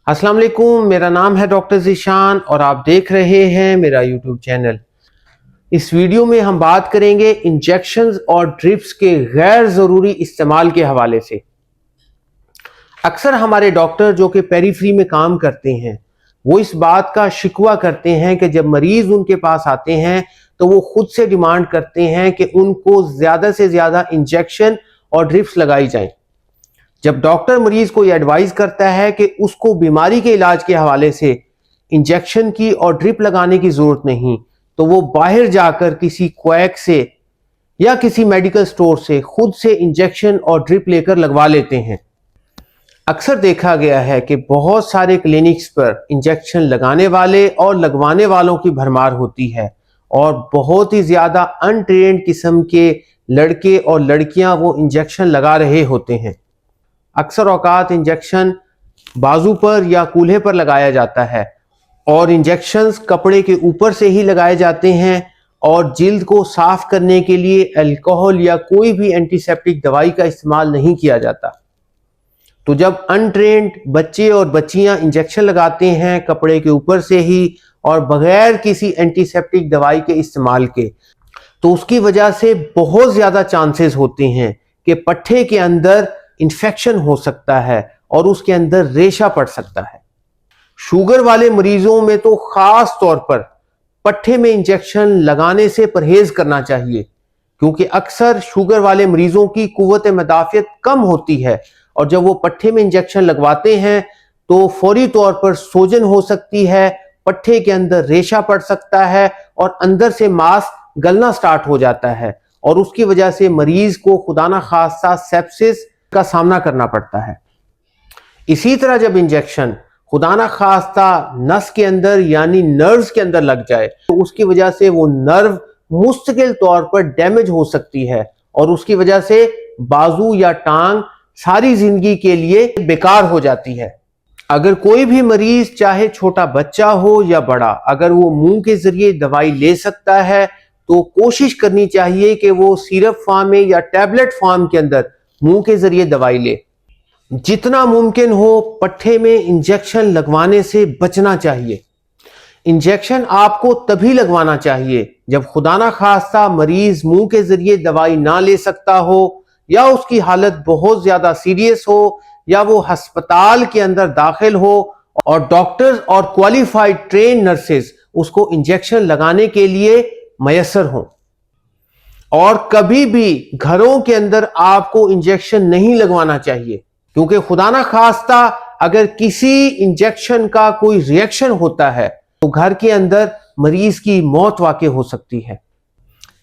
अस्सलाम वालेकुम, मेरा नाम है डॉक्टर ज़ीशान और आप देख रहे हैं मेरा यूट्यूब चैनल। इस वीडियो में हम बात करेंगे इंजेक्शंस और ड्रिप्स के गैर ज़रूरी इस्तेमाल के हवाले से। अक्सर हमारे डॉक्टर जो कि पेरीफ्री में काम करते हैं वो इस बात का शिकवा करते हैं कि जब मरीज़ उनके पास आते हैं तो वो खुद से डिमांड करते हैं कि उनको ज़्यादा से ज़्यादा इंजेक्शन और ड्रिप्स लगाई जाएं। जब डॉक्टर मरीज को यह एडवाइस करता है कि उसको बीमारी के इलाज के हवाले से इंजेक्शन की और ड्रिप लगाने की जरूरत नहीं, तो वो बाहर जाकर किसी क्वैक से या किसी मेडिकल स्टोर से खुद से इंजेक्शन और ड्रिप लेकर लगवा लेते हैं। अक्सर देखा गया है कि बहुत सारे क्लिनिक्स पर इंजेक्शन लगाने वाले और लगवाने वालों की भरमार होती है और बहुत ही ज्यादा अनट्रेन्ड किस्म के लड़के और लड़कियां वो इंजेक्शन लगा रहे होते हैं। अक्सर औकात इंजेक्शन बाजू पर या कूल्हे पर लगाया जाता है और इंजेक्शंस कपड़े के ऊपर से ही लगाए जाते हैं और जिल्द को साफ करने के लिए अल्कोहल या कोई भी एंटीसेप्टिक दवाई का इस्तेमाल नहीं किया जाता। तो जब अनट्रेन्ड बच्चे और बच्चियां इंजेक्शन लगाते हैं कपड़े के ऊपर से ही और बगैर किसी एंटीसेप्टिक दवाई के इस्तेमाल के, तो उसकी वजह से बहुत ज़्यादा चांसेस होते हैं कि पट्ठे के अंदर इन्फेक्शन हो सकता है और उसके अंदर रेशा पड़ सकता है। शुगर वाले मरीजों में तो खास तौर पर पट्ठे में इंजेक्शन लगाने से परहेज करना चाहिए, क्योंकि अक्सर शुगर वाले मरीजों की कुव्वत मदाफियत कम होती है और जब वो पट्ठे में इंजेक्शन लगवाते हैं तो फौरी तौर पर सोजन हो सकती है, पट्ठे के अंदर रेशा पड़ सकता है और अंदर से मांस गलना स्टार्ट हो जाता है और उसकी वजह से मरीज को खुदा ना खास्ता सेप्सिस का सामना करना पड़ता है। इसी तरह जब इंजेक्शन खुदा ना खास्ता नस के अंदर यानी नर्व्स के अंदर लग जाए तो उसकी वजह से वो नर्व मुस्तकिल तौर पर डैमेज हो सकती है और उसकी वजह से बाजू या टांग सारी जिंदगी के लिए बेकार हो जाती है। अगर कोई भी मरीज चाहे छोटा बच्चा हो या बड़ा, अगर वो मुंह के जरिए दवाई ले सकता है तो कोशिश करनी चाहिए कि वो सिरप फॉर्म में या टैबलेट फॉर्म के अंदर मुंह के जरिए दवाई ले। जितना मुमकिन हो पट्ठे में इंजेक्शन लगवाने से बचना चाहिए। इंजेक्शन आपको तभी लगवाना चाहिए जब खुदा ना खास्ता मरीज मुंह के जरिए दवाई ना ले सकता हो या उसकी हालत बहुत ज्यादा सीरियस हो या वो अस्पताल के अंदर दाखिल हो और डॉक्टर्स और क्वालिफाइड ट्रेन नर्सेज उसको इंजेक्शन लगाने के लिए मयसर हों। और कभी भी घरों के अंदर आपको इंजेक्शन नहीं लगवाना चाहिए, क्योंकि खुदा ना खास्ता अगर किसी इंजेक्शन का कोई रिएक्शन होता है तो घर के अंदर मरीज की मौत वाक़ई हो सकती है।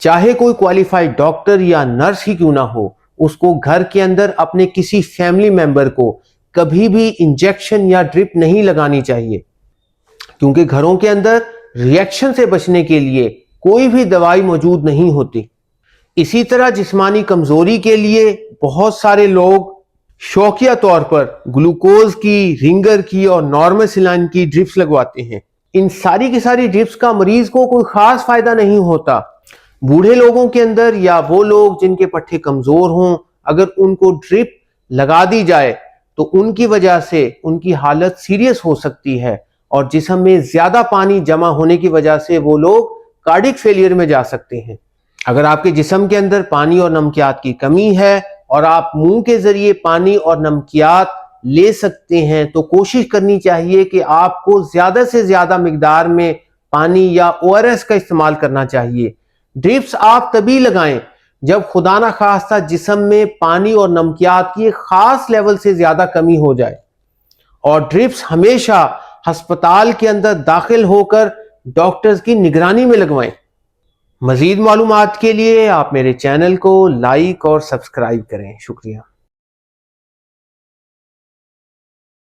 चाहे कोई क्वालिफाइड डॉक्टर या नर्स ही क्यों ना हो, उसको घर के अंदर अपने किसी फैमिली मेंबर को कभी भी इंजेक्शन या ड्रिप नहीं लगानी चाहिए, क्योंकि घरों के अंदर रिएक्शन से बचने के लिए कोई भी दवाई मौजूद नहीं होती। इसी तरह जिस्मानी कमजोरी के लिए बहुत सारे लोग शौकिया तौर पर ग्लूकोज की, रिंगर की और नॉर्मल सलाइन की ड्रिप्स लगवाते हैं। इन सारी की सारी ड्रिप्स का मरीज को कोई खास फायदा नहीं होता। बूढ़े लोगों के अंदर या वो लोग जिनके पट्ठे कमजोर हों, अगर उनको ड्रिप लगा दी जाए तो उनकी वजह से उनकी हालत सीरियस हो सकती है और जिस्म में ज्यादा पानी जमा होने की वजह से वो लोग कार्डियक फेलियर में जा सकते हैं। अगर आपके जिस्म के अंदर पानी और नमकियात की कमी है और आप मुंह के जरिए पानी और नमकियात ले सकते हैं तो कोशिश करनी चाहिए कि आपको ज्यादा से ज्यादा मिकदार में पानी या ORS का इस्तेमाल करना चाहिए। ड्रिप्स आप तभी लगाएं जब खुदा ना खास्ता जिस्म में पानी और नमकियात की खास लेवल से ज्यादा कमी हो जाए, और ड्रिप्स हमेशा अस्पताल के अंदर दाखिल होकर डॉक्टर्स की निगरानी में लगवाएं। मजीद मालूमात के लिए आप मेरे चैनल को लाइक और सब्सक्राइब करें। शुक्रिया।